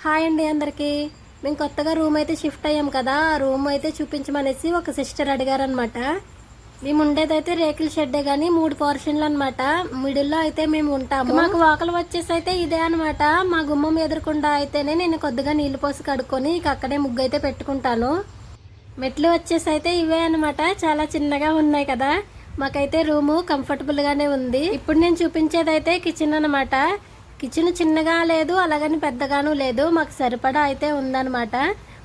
Hi అండి అందరికీ. మేము కొత్తగా రూమ్ అయితే షిఫ్ట్ అయ్యాం కదా, ఆ రూమ్ అయితే చూపించమనేసి ఒక సిస్టర్ అడిగారనమాట. మేము ఉండేదైతే రేకుల షెడ్డే కానీ 3 పోర్షన్లు అనమాట. మిడిల్లో అయితే మేము ఉంటాము. మాకు వాకలు వచ్చేసి అయితే ఇదే అనమాట. మా గుమ్మం ఎదురకుండా అయితేనే నేను కొద్దిగా నీళ్లు పోసి కడుక్కొని ఇక అక్కడే ముగ్గు అయితే పెట్టుకుంటాను. మెట్లు వచ్చేసి అయితే ఇవే అనమాట. చాలా చిన్నగా ఉన్నాయి కదా. మాకైతే రూము కంఫర్టబుల్ గానే ఉంది. ఇప్పుడు నేను చూపించేది అయితే కిచెన్ అనమాట. కిచెన్ చిన్నగా లేదు, అలాగని పెద్దగాను లేదు, మాకు సరిపడా అయితే ఉందన్నమాట.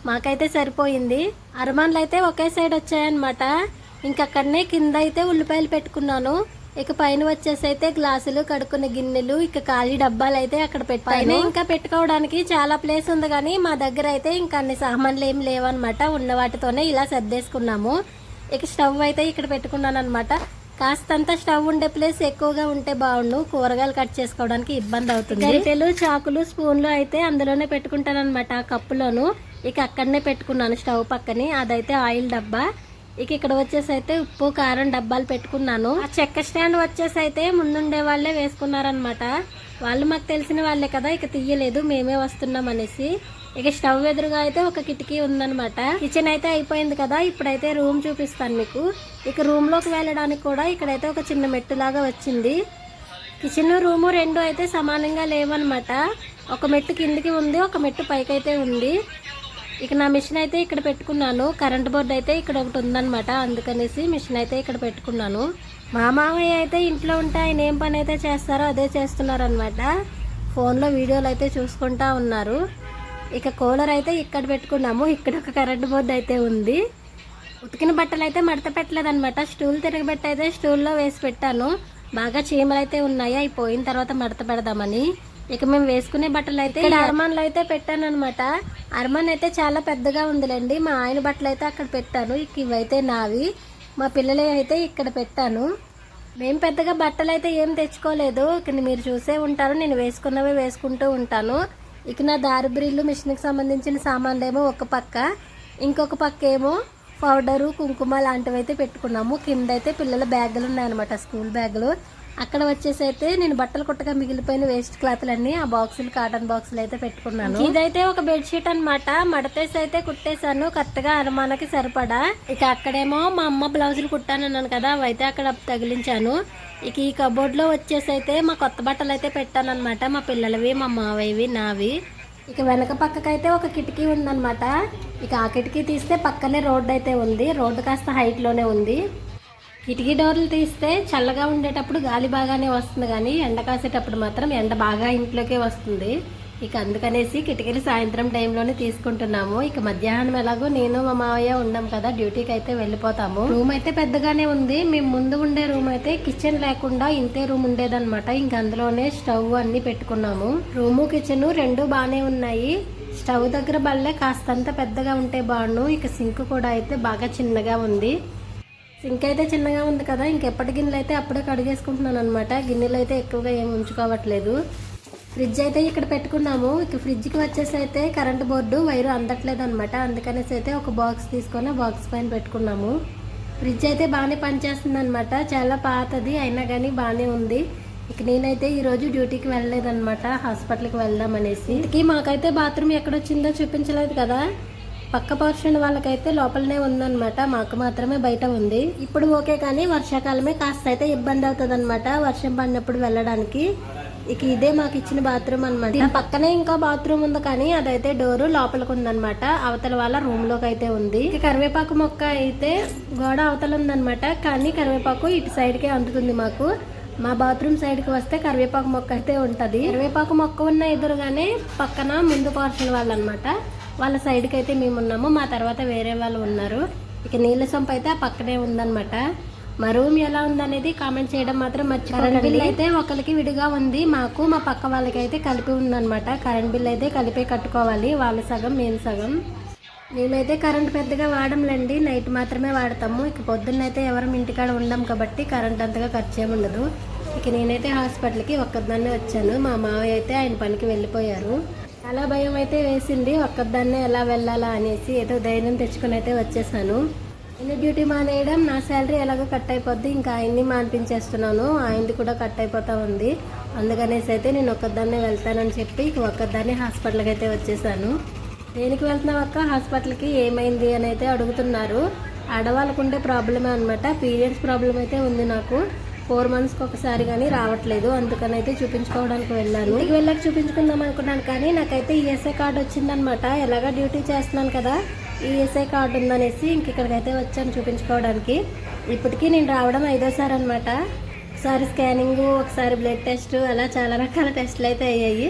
మాకైతే సరిపోయింది. అరమాన్లు అయితే ఒకే సైడ్ వచ్చాయన్నమాట. ఇంకక్కడనే కింద అయితే ఉల్లిపాయలు పెట్టుకున్నాను. ఇక పైన వచ్చేసి అయితే గ్లాసులు, కడుక్కున్న గిన్నెలు, ఇక ఖాళీ డబ్బాలు అయితే అక్కడ పెట్టాను. ఇంకా పెట్టుకోవడానికి చాలా ప్లేస్ ఉంది కానీ మా దగ్గర అయితే ఇంకా అన్ని సామాన్లు ఏం లేవన్నమాట. ఉన్న వాటితోనే ఇలా సర్దేసుకున్నాము. ఇక స్టవ్ అయితే ఇక్కడ పెట్టుకున్నాను అనమాట. కాస్తంత స్టవ్ ఉండే ప్లేస్ ఎక్కువగా ఉంటే బాగుండు, కూరగాయలు కట్ చేసుకోవడానికి ఇబ్బంది అవుతుంది. గరిటెలు, చాకులు, స్పూన్లు అయితే అందులోనే పెట్టుకుంటాను అనమాట, కప్పులోను. ఇక అక్కడనే పెట్టుకున్నాను స్టవ్ పక్కనే. అదైతే ఆయిల్ డబ్బా. ఇక ఇక్కడ వచ్చేసి అయితే ఉప్పు, కారం డబ్బాలు పెట్టుకున్నాను. ఆ చెక్క స్టాండ్ వచ్చేసి అయితే ముందుండే వాళ్ళే వేసుకున్నారనమాట. వాళ్ళు మాకు తెలిసిన వాళ్ళే కదా, ఇక తీయలేదు, మేమే వస్తున్నాం అనేసి. ఇక స్టవ్ ఎదురుగా అయితే ఒక కిటికీ ఉందనమాట. కిచెన్ అయితే అయిపోయింది కదా, ఇప్పుడైతే రూమ్ చూపిస్తాను మీకు. ఇక రూమ్ లోకి వెళ్ళడానికి కూడా ఇక్కడైతే ఒక చిన్న మెట్టు లాగా వచ్చింది. కిచెన్ రూము రెండు అయితే సమానంగా లేవన్నమాట. ఒక మెట్టు కిందికి ఉంది, ఒక మెట్టు పైకి అయితే ఉంది. ఇక నా మిషన్ అయితే ఇక్కడ పెట్టుకున్నాను. కరెంట్ బోర్డు అయితే ఇక్కడ ఒకటి ఉందన్నమాట, అందుకనేసి మిషన్ అయితే ఇక్కడ పెట్టుకున్నాను. మా మామయ్య అయితే ఇంట్లో ఉంటే ఆయన ఏం పని అయితే చేస్తారో అదే చేస్తున్నారనమాట. ఫోన్లో వీడియోలు అయితే చూసుకుంటా ఉన్నారు. ఇక కూలర్ అయితే ఇక్కడ పెట్టుకున్నాము. ఇక్కడ ఒక కరెంట్ బోర్డు అయితే ఉంది. ఉతికిన బట్టలు అయితే మడత పెట్టలేదనమాట. స్టూల్ తిరగబెట్టి అయితే స్టూల్లో వేసి పెట్టాను. బాగా చీమలు అయితే ఉన్నాయి, అవి పోయిన తర్వాత మడత పెడదామని. ఇక మేము వేసుకునే బట్టలు అయితే అర్మాన్లు అయితే పెట్టాను అనమాట. అర్మాన్ అయితే చాలా పెద్దగా ఉందిలేండి. మా ఆయన బట్టలు అయితే అక్కడ పెట్టాను. ఇక ఇవైతే నావి, మా పిల్లలే అయితే ఇక్కడ పెట్టాను. మేము పెద్దగా బట్టలు అయితే ఏం తెచ్చుకోలేదు. ఇక మీరు చూసే ఉంటారు, నేను వేసుకున్నవే వేసుకుంటూ ఉంటాను. ఇక నా దారి బ్రిల్లు, మిషన్కి సంబంధించిన సామాన్లు ఏమో ఒక పక్క, ఇంకొక పక్క ఏమో పౌడరు, కుంకుమ లాంటివి అయితే పెట్టుకున్నాము. కింద అయితే పిల్లల బ్యాగులు ఉన్నాయన్నమాట, స్కూల్ బ్యాగులు. అక్కడ వచ్చేసి అయితే నేను బట్టలు కుట్టగా మిగిలిపోయిన వేస్ట్ క్లాత్లన్నీ ఆ బాక్సులు, కాటన్ బాక్సులు అయితే పెట్టుకున్నాను. ఇదైతే ఒక బెడ్షీట్ అనమాట. మడతేసి అయితే కుట్టేశాను కరెక్ట్గా అరమానకి సరిపడా. ఇక అక్కడేమో మా అమ్మ బ్లౌజులు కుట్టానన్నాను కదా, అవైతే అక్కడ తగిలించాను. ఇక ఈ కబోర్డ్లో వచ్చేసి అయితే మా కొత్త బట్టలు అయితే పెట్టాను అనమాట. మా పిల్లలవి, మా మావయ్యవి, నావి. ఇక వెనక పక్కకైతే ఒక కిటికీ ఉందన్నమాట. ఇక ఆ కిటికీ తీస్తే పక్కనే రోడ్డు అయితే ఉంది. రోడ్డు కాస్త హైట్లోనే ఉంది. కిటికీ డోర్లు తీస్తే చల్లగా ఉండేటప్పుడు గాలి బాగానే వస్తుంది, కానీ ఎండ కాసేటప్పుడు మాత్రం ఎండ బాగా ఇంట్లోకే వస్తుంది. ఇక అందుకనేసి కిటికీలు సాయంత్రం టైంలోనే తీసుకుంటున్నాము. ఇక మధ్యాహ్నం ఎలాగో నేను మా మావయ్య ఉన్నాం కదా, డ్యూటీకి అయితే వెళ్ళిపోతాము. రూమ్ అయితే పెద్దగానే ఉంది. మేము ముందు ఉండే రూమ్ అయితే కిచెన్ లేకుండా ఇంతే రూమ్ ఉండేదన్నమాట. ఇంక అందులోనే స్టవ్ అన్ని పెట్టుకున్నాము. రూము, కిచెన్ రెండు బాగానే ఉన్నాయి. స్టవ్ దగ్గర బల్లే కాస్తంత పెద్దగా ఉంటే బాగుండు. ఇక సింక్ కూడా అయితే బాగా చిన్నగా ఉంది. సింక్ అయితే చిన్నగా ఉంది కదా, ఇంకెప్పటి గిన్నెలు అయితే అప్పుడే కడిగేసుకుంటున్నాను అనమాట. గిన్నెలు అయితే ఎక్కువగా ఏమి ఉంచుకోవట్లేదు. ఫ్రిడ్జ్ అయితే ఇక్కడ పెట్టుకున్నాము. ఇక ఫ్రిడ్జ్కి వచ్చేసి అయితే కరెంట్ బోర్డు వైరు అందట్లేదు అనమాట. అందుకనేసి అయితే ఒక బాక్స్ తీసుకొని బాక్స్ పైన పెట్టుకున్నాము. ఫ్రిడ్జ్ అయితే బాగానే పనిచేస్తుంది అనమాట. చాలా పాతది అయినా కానీ బాగానే ఉంది. ఇక నేనైతే ఈరోజు డ్యూటీకి వెళ్ళలేదన్నమాట, హాస్పిటల్కి వెళ్దాం అనేసి. ఇంటికి మాకైతే బాత్రూమ్ ఎక్కడొచ్చిందో చూపించలేదు కదా. పక్క పోర్షన్ వాళ్ళకైతే లోపలనే ఉందన్నమాట, మాకు మాత్రమే బయట ఉంది. ఇప్పుడు ఓకే, కానీ వర్షాకాలమే కాస్త అయితే ఇబ్బంది అవుతుంది అనమాట, వర్షం పడినప్పుడు వెళ్ళడానికి. ఇక ఇదే మాకు ఇచ్చిన బాత్రూమ్ అనమాట. పక్కనే ఇంకా బాత్రూమ్ ఉంది, కానీ అదైతే డోరు లోపలికి ఉందన్నమాట. అవతల వాళ్ళ రూమ్ లోకి అయితే ఉంది. ఇక కరివేపాకు మొక్క అయితే గోడ అవతల ఉందన్నమాట, కానీ కరివేపాకు ఇటు సైడ్ కే అందుతుంది మాకు. మా బాత్రూమ్ సైడ్ కి వస్తే కరివేపాకు మొక్క అయితే ఉంటది. కరివేపాకు మొక్క ఉన్న ఎదురుగానే పక్కన ముందు పోర్షన్ వాళ్ళు అనమాట, వాళ్ళ సైడ్కి అయితే మేము ఉన్నాము. మా తర్వాత వేరే వాళ్ళు ఉన్నారు. ఇక నీళ్ళ సొంపు అయితే ఆ పక్కనే ఉందన్నమాట. మా రూమ్ ఎలా ఉందనేది కామెంట్ చేయడం మాత్రం మర్చిపోకండి. కరెంట్ బిల్ అయితే ఒకరికి విడిగా ఉంది, మాకు మా పక్క వాళ్ళకి అయితే కలిపి ఉందన్నమాట. కరెంట్ బిల్ అయితే కలిపే కట్టుకోవాలి, వాళ్ళ సగం మేము సగం. మేమైతే కరెంట్ పెద్దగా వాడంలేండి, నైట్ మాత్రమే వాడతాము. ఇక పొద్దున్నైతే ఎవరం ఇంటికాడ ఉండం కాబట్టి కరెంట్ అంతగా ఖర్చు ఏమి ఉండదు. ఇక నేనైతే హాస్పిటల్కి ఒక్కదాన్నే వచ్చాను. మా మావయ్య అయితే ఆయన పనికి వెళ్ళిపోయారు. చాలా భయం అయితే వేసింది, ఒక్కదాన్నే ఎలా వెళ్ళాలా అనేసి. ఏదో ధైర్యం తెచ్చుకుని అయితే వచ్చేసాను. నేను డ్యూటీ మానేయడం, నా శాలరీ ఎలాగో కట్ అయిపోద్ది, ఇంకా ఆయన్ని మానిపించేస్తున్నాను. ఆయనది కూడా కట్ అయిపోతూ ఉంది. అందుకనేసి అయితే నేను ఒక్కదాన్నే వెళ్తానని చెప్పి ఒక్కదాన్నే హాస్పిటల్కి అయితే వచ్చేసాను. దేనికి వెళ్తున్నావు అక్క హాస్పిటల్కి, ఏమైంది అని అయితే అడుగుతున్నారు. ఆడవాళ్ళకు ఉండే ప్రాబ్లమే అనమాట. పీరియడ్స్ ప్రాబ్లం అయితే ఉంది నాకు. 4 monthsకి ఒకసారి కానీ రావట్లేదు. అందుకని అయితే చూపించుకోవడానికి వెళ్ళాను. ఇంటికి వెళ్ళాక చూపించుకుందాం అనుకున్నాను కానీ నాకైతే ఈఎస్ఐ కార్డు వచ్చిందనమాట. ఎలాగా డ్యూటీ చేస్తున్నాను కదా, ఈఎస్ఐ కార్డు ఉందనేసి ఇంక ఇక్కడికైతే వచ్చాను చూపించుకోవడానికి. ఇప్పటికీ నేను రావడం 5వ సారి అనమాట. ఒకసారి స్కానింగ్, ఒకసారి బ్లడ్ టెస్ట్, అలా చాలా రకాల టెస్టులు అయితే అయ్యాయి.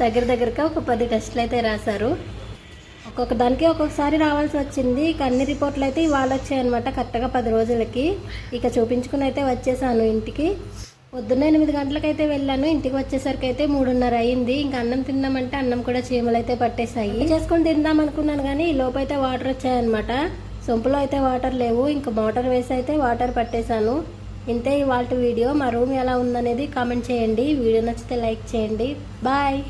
దగ్గరగా ఒక 10 టెస్టులు అయితే రాశారు. ఒక్కొక్క దానికి ఒక్కొక్కసారి రావాల్సి వచ్చింది. ఇక అన్ని రిపోర్ట్లు అయితే ఇవాళ వచ్చాయన్నమాట కరెక్ట్గా 10 రోజులకి. ఇక చూపించుకుని అయితే వచ్చేసాను ఇంటికి. పొద్దున్న 8 గంటలకైతే వెళ్ళాను. ఇంటికి వచ్చేసరికి అయితే 3:30 అయింది. ఇంకా అన్నం తిందామంటే అన్నం కూడా చీమలు అయితే పట్టేశాయి. చేసుకొని తిందాం అనుకున్నాను కానీ ఈ లోపు అయితే వాటర్ వచ్చాయన్నమాట. సొంపులో అయితే వాటర్ లేవు. ఇంకా మోటార్ వేసి అయితే వాటర్ పట్టేశాను. ఇంతే ఇవాళ వీడియో. మా రూమ్ ఎలా ఉందనేది కామెంట్ చేయండి. వీడియో నచ్చితే లైక్ చేయండి. బాయ్.